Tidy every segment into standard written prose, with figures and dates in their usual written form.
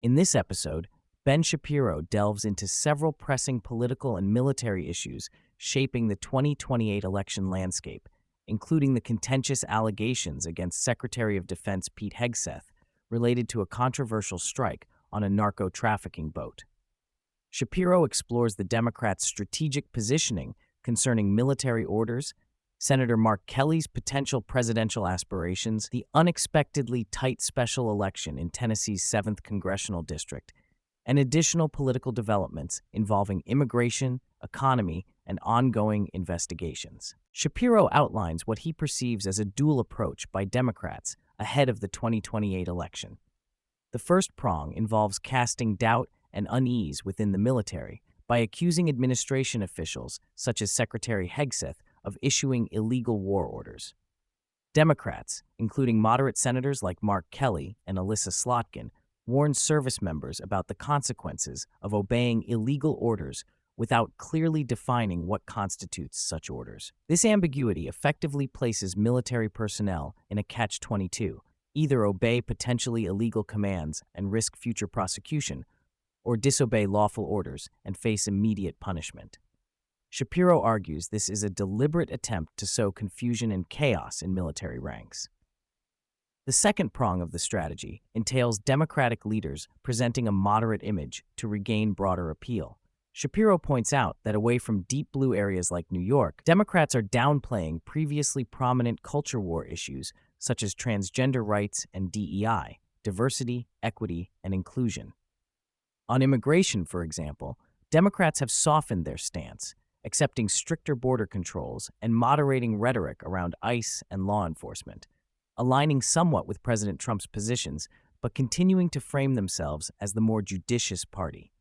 In this episode, Ben Shapiro delves into several pressing political and military issues shaping the 2028 election landscape, including the contentious allegations against Secretary of Defense Pete Hegseth related to a controversial strike on a narco-trafficking boat. Shapiro explores the Democrats' strategic positioning concerning military orders, Senator Mark Kelly's potential presidential aspirations, the unexpectedly tight special election in Tennessee's 7th Congressional District, and additional political developments involving immigration, economy, and ongoing investigations. Shapiro outlines what he perceives as a dual approach by Democrats ahead of the 2028 election. The first prong involves casting doubt and unease within the military by accusing administration officials, such as Secretary Hegseth, of issuing illegal war orders. Democrats, including moderate senators like Mark Kelly and Alyssa Slotkin, warn service members about the consequences of obeying illegal orders without clearly defining what constitutes such orders. This ambiguity effectively places military personnel in a catch-22, either obey potentially illegal commands and risk future prosecution, or disobey lawful orders and face immediate punishment. Shapiro argues this is a deliberate attempt to sow confusion and chaos in military ranks. The second prong of the strategy entails Democratic leaders presenting a moderate image to regain broader appeal. Shapiro points out that away from deep blue areas like New York, Democrats are downplaying previously prominent culture war issues such as transgender rights and DEI, diversity, equity, and inclusion. On immigration, for example, Democrats have softened their stance, accepting stricter border controls and moderating rhetoric around ICE and law enforcement, aligning somewhat with President Trump's positions, but continuing to frame themselves as the more judicious party.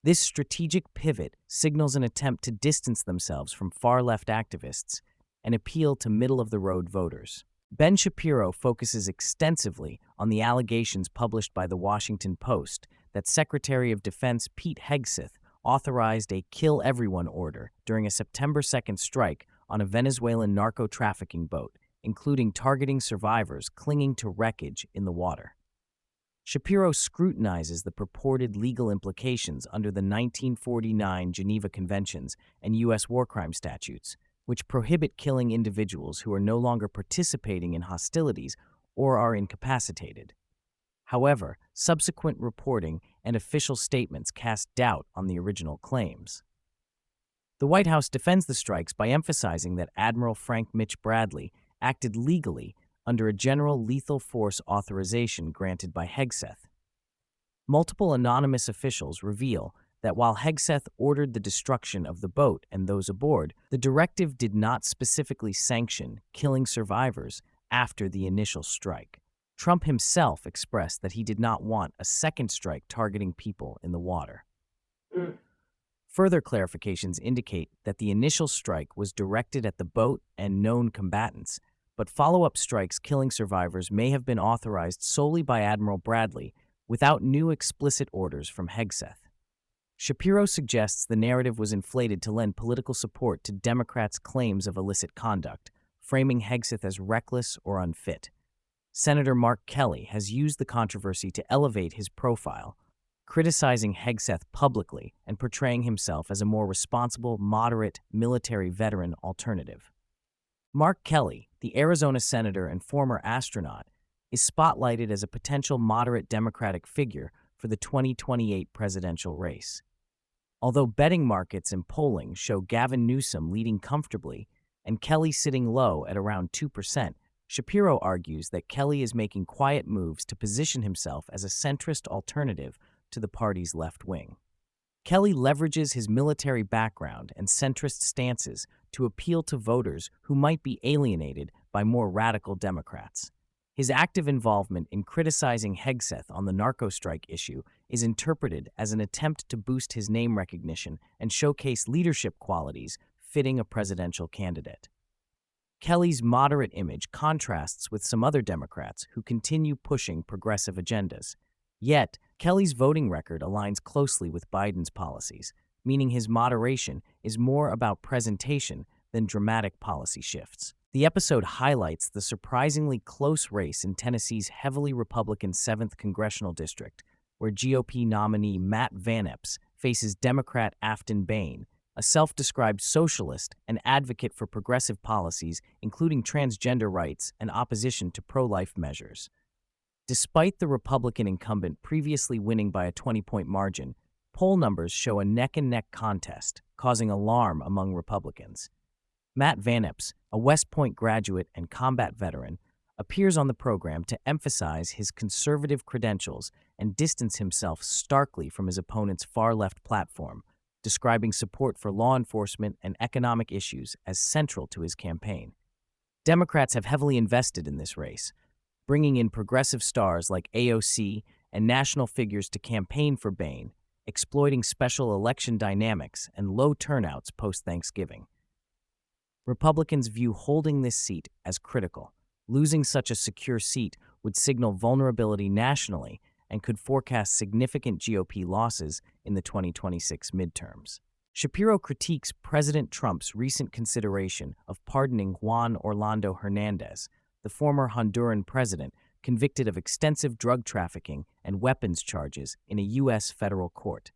This strategic pivot signals an attempt to distance themselves from far-left activists and appeal to middle-of-the-road voters. Ben Shapiro focuses extensively on the allegations published by The Washington Post that Secretary of Defense Pete Hegseth authorized a kill everyone order during a September 2nd strike on a Venezuelan narco-trafficking boat, including targeting survivors clinging to wreckage in the water. Shapiro scrutinizes the purported legal implications under the 1949 Geneva Conventions and U.S. war crime statutes, which prohibit killing individuals who are no longer participating in hostilities or are incapacitated. However, subsequent reporting and official statements cast doubt on the original claims. The White House defends the strikes by emphasizing that Admiral Frank Mitch Bradley acted legally under a general lethal force authorization granted by Hegseth. Multiple anonymous officials reveal that while Hegseth ordered the destruction of the boat and those aboard, the directive did not specifically sanction killing survivors after the initial strike. Trump himself expressed that he did not want a second strike targeting people in the water. Further clarifications indicate that the initial strike was directed at the boat and known combatants, but follow-up strikes killing survivors may have been authorized solely by Admiral Bradley without new explicit orders from Hegseth. Shapiro suggests the narrative was inflated to lend political support to Democrats' claims of illicit conduct, framing Hegseth as reckless or unfit. Senator Mark Kelly has used the controversy to elevate his profile, criticizing Hegseth publicly and portraying himself as a more responsible, moderate, military veteran alternative. Mark Kelly, the Arizona senator and former astronaut, is spotlighted as a potential moderate Democratic figure for the 2028 presidential race. Although betting markets and polling show Gavin Newsom leading comfortably and Kelly sitting low at around 2%, Shapiro argues that Kelly is making quiet moves to position himself as a centrist alternative to the party's left wing. Kelly leverages his military background and centrist stances to appeal to voters who might be alienated by more radical Democrats. His active involvement in criticizing Hegseth on the Narco-Strike issue is interpreted as an attempt to boost his name recognition and showcase leadership qualities fitting a presidential candidate. Kelly's moderate image contrasts with some other Democrats who continue pushing progressive agendas. Yet, Kelly's voting record aligns closely with Biden's policies, meaning his moderation is more about presentation than dramatic policy shifts. The episode highlights the surprisingly close race in Tennessee's heavily Republican 7th Congressional District, where GOP nominee Matt Vaneps faces Democrat Afton Bain, a self-described socialist and advocate for progressive policies, including transgender rights and opposition to pro-life measures. Despite the Republican incumbent previously winning by a 20-point margin, poll numbers show a neck-and-neck contest, causing alarm among Republicans. Matt Vaneps, a West Point graduate and combat veteran, appears on the program to emphasize his conservative credentials and distance himself starkly from his opponent's far-left platform, describing support for law enforcement and economic issues as central to his campaign. Democrats have heavily invested in this race, bringing in progressive stars like AOC and national figures to campaign for Bain, exploiting special election dynamics and low turnouts post-Thanksgiving. Republicans view holding this seat as critical. Losing such a secure seat would signal vulnerability nationally and could forecast significant GOP losses in the 2026 midterms. Shapiro critiques President Trump's recent consideration of pardoning Juan Orlando Hernandez, the former Honduran president convicted of extensive drug trafficking and weapons charges in a U.S. federal court.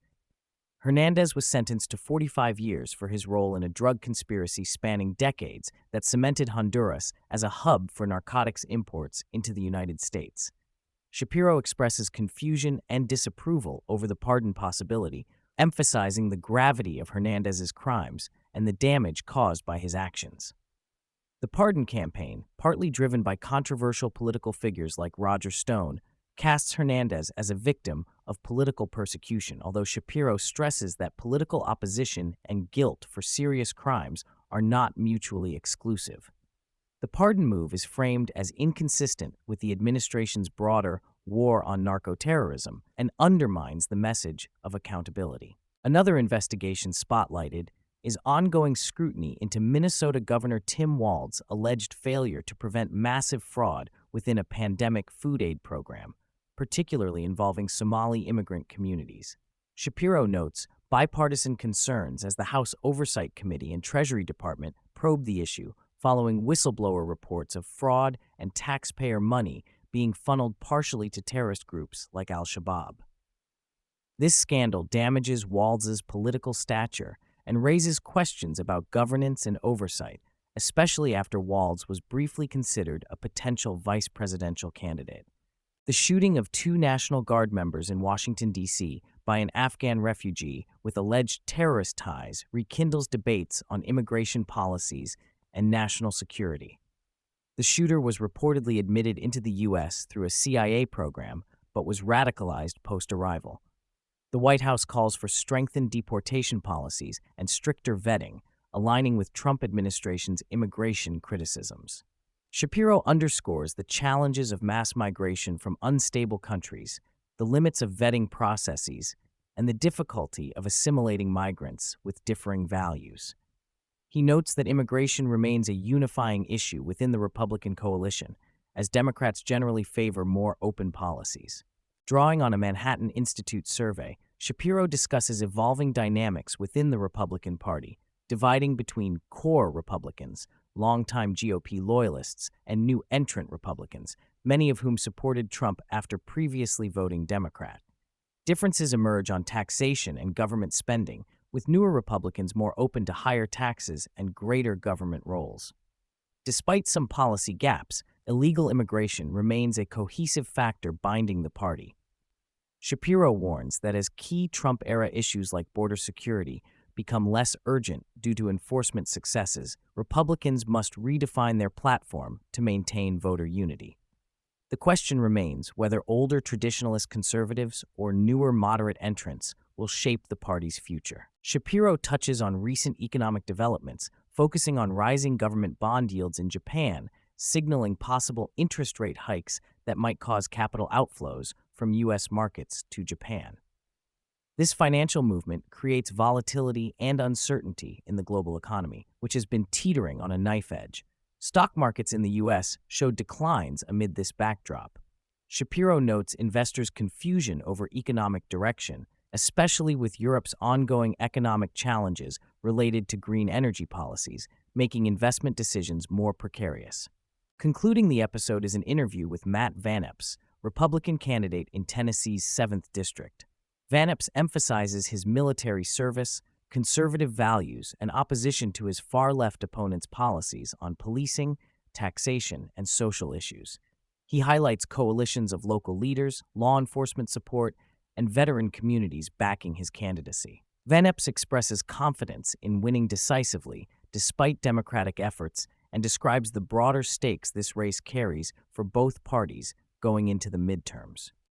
Hernandez was sentenced to 45 years for his role in a drug conspiracy spanning decades that cemented Honduras as a hub for narcotics imports into the United States. Shapiro expresses confusion and disapproval over the pardon possibility, emphasizing the gravity of Hernandez's crimes and the damage caused by his actions. The pardon campaign, partly driven by controversial political figures like Roger Stone, casts Hernandez as a victim of political persecution, although Shapiro stresses that political opposition and guilt for serious crimes are not mutually exclusive. The pardon move is framed as inconsistent with the administration's broader war on narco-terrorism and undermines the message of accountability. Another investigation spotlighted is ongoing scrutiny into Minnesota Governor Tim Walz's alleged failure to prevent massive fraud within a pandemic food aid program, particularly involving Somali immigrant communities. Shapiro notes bipartisan concerns as the House Oversight Committee and Treasury Department probe the issue following whistleblower reports of fraud and taxpayer money being funneled partially to terrorist groups like Al-Shabaab. This scandal damages Walz's political stature and raises questions about governance and oversight, especially after Walz was briefly considered a potential vice presidential candidate. The shooting of 2 National Guard members in Washington, D.C. by an Afghan refugee with alleged terrorist ties rekindles debates on immigration policies and national security. The shooter was reportedly admitted into the U.S. through a CIA program, but was radicalized post-arrival. The White House calls for strengthened deportation policies and stricter vetting, aligning with Trump administration's immigration criticisms. Shapiro underscores the challenges of mass migration from unstable countries, the limits of vetting processes, and the difficulty of assimilating migrants with differing values. He notes that immigration remains a unifying issue within the Republican coalition, as Democrats generally favor more open policies. Drawing on a Manhattan Institute survey, Shapiro discusses evolving dynamics within the Republican Party, dividing between core Republicans, longtime GOP loyalists, and new entrant Republicans, many of whom supported Trump after previously voting Democrat. Differences emerge on taxation and government spending, with newer Republicans more open to higher taxes and greater government roles. Despite some policy gaps, illegal immigration remains a cohesive factor binding the party. Shapiro warns that as key Trump-era issues like border security become less urgent due to enforcement successes, Republicans must redefine their platform to maintain voter unity. The question remains whether older traditionalist conservatives or newer moderate entrants will shape the party's future. Shapiro touches on recent economic developments, focusing on rising government bond yields in Japan, signaling possible interest rate hikes that might cause capital outflows from U.S. markets to Japan. This financial movement creates volatility and uncertainty in the global economy, which has been teetering on a knife edge. Stock markets in the U.S. showed declines amid this backdrop. Shapiro notes investors' confusion over economic direction, especially with Europe's ongoing economic challenges related to green energy policies, making investment decisions more precarious. Concluding the episode is an interview with Matt Vaneps, Republican candidate in Tennessee's 7th District. Vaneps emphasizes his military service, conservative values, and opposition to his far-left opponent's policies on policing, taxation, and social issues. He highlights coalitions of local leaders, law enforcement support, and veteran communities backing his candidacy. Vaneps expresses confidence in winning decisively despite Democratic efforts and describes the broader stakes this race carries for both parties going into the midterms.